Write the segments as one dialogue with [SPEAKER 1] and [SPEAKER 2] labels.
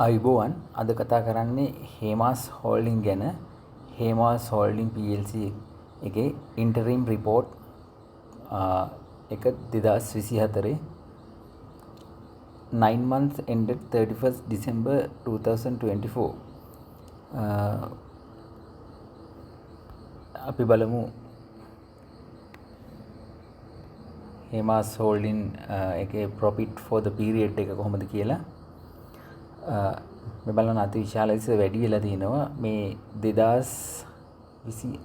[SPEAKER 1] අයිබෝවන් අද කතා කරන්නේ හේමාස් හෝල්ඩින් ගැන. හේමාස් හෝල්ඩින් PLC එකේ ඉන්ටරීම් රිපෝට් එක 2024 9 months ended 31st December 2024. අපි බලමු හේමාස් හෝල්ඩින් එකේ profit for the period එක කොහොමද කියලා. මේ බලන අති විශාල ලෙස වැඩි වෙලා තිනවා මේ 2023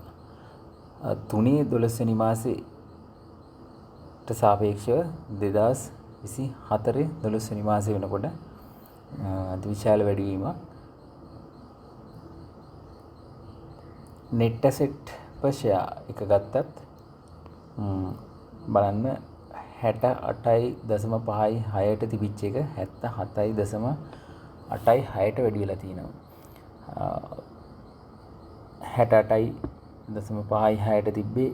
[SPEAKER 1] 12 වෙනි මාසෙට සාපේක්ෂව 2024 12 වෙනි මාසෙ වෙනකොට අති විශාල වැඩිවීමක්. net asset per share එක ගත්තත් බලන්න 68.56ට තිබිච්ච එක 77.86ට වැඩි වෙලා තිනවා. 68.56ට තිබ්බේ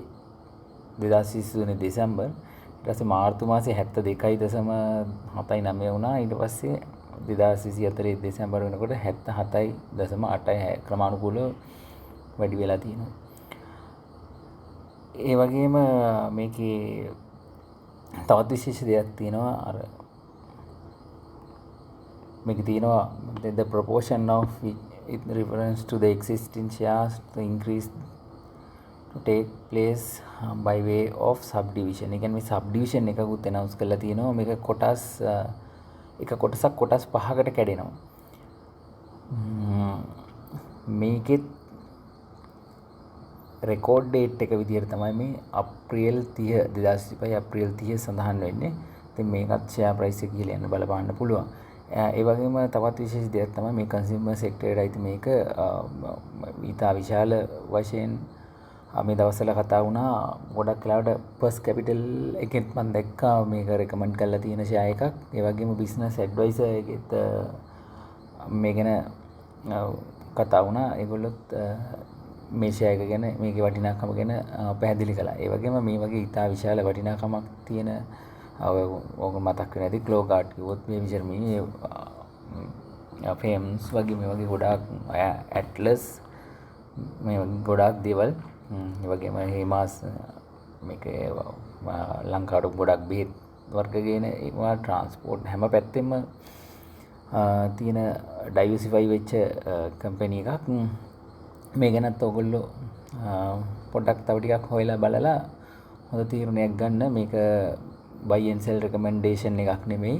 [SPEAKER 1] 2023 දෙසැම්බර්. ඊට පස්සේ මාර්තු මාසේ 72.79 වුණා. ඊට පස්සේ 2024 දෙසැම්බර් වෙනකොට 77.86 ක්‍රමානුකූලව වැඩි වෙලා තියෙනවා. ඒ වගේම මේකේ තවත් විශේෂ දෙයක් තියෙනවා. අර මේක තියෙනවා the proportion of it reference to the existing shares to increase to take place by way of subdivision. ඒ කියන්නේ මේ subdivision එකකුත් announce කරලා තියෙනවා. මේක කොටස් එක කොටසක් කොටස් 5කට කැඩෙනවා. මේකෙත් රෙකෝඩ් ඩේට් එක විදිහට තමයි මේ අප්‍රේල් 30 2025 අප්‍රේල් 30 සඳහන් වෙන්නේ. ඉතින් මේකත් ෂෙයා ප්‍රයිස් එක කියලා යන්න බලපාන්න පුළුවන්. ඒ වගේම තවත් විශේෂ දෙයක් තමයි මේ කන්සියුමර් සෙක්ටරේට අයිති මේක ඊටා විශාල වශයෙන් මේ දවස්වල කතා වුණා. ගොඩක් වෙලාවට පර්ස් කැපිටල් එකෙත් මම දැක්කා මේක රෙකමන්ඩ් කරලා තියෙන ෂෙයා එකක්. ඒ වගේම බිස්නස් ඇඩ්වයිසර් එකෙත් මේ ගැන කතා වුණා. ඒගොල්ලොත් මේ ෂෙයා එක ගැන මේකේ වටිනාකම ගැන පැහැදිලි කළා. ඒ වගේම මේ වගේ ඊටා විශාල වටිනාකමක් තියෙන ඔක මතක් වෙන ඇති ක්ලෝ කාඩ් කිව්වොත් මේ විදිහට මේ ෆේම්ස් වගේ මේ වගේ ගොඩාක් ඇට්ලස් මේ ගොඩාක් දේවල් ඒ වගේම හේමාස් මේක ලංකාවට ගොඩක් බෙහෙත් වර්ග ගේන ඒවා ට්‍රාන්ස්පෝර්ට් හැම පැත්තෙම තියෙන ඩයිවර්සිෆයි වෙච්ච කම්පැනි එකක්. මේ ගැනත් ඔයගොල්ලෝ පොඩ්ඩක් තව ටිකක් හොයලා බලලා හොඳ තීරණයක් ගන්න. මේක buy and sell recommendation එකක් නෙමෙයි.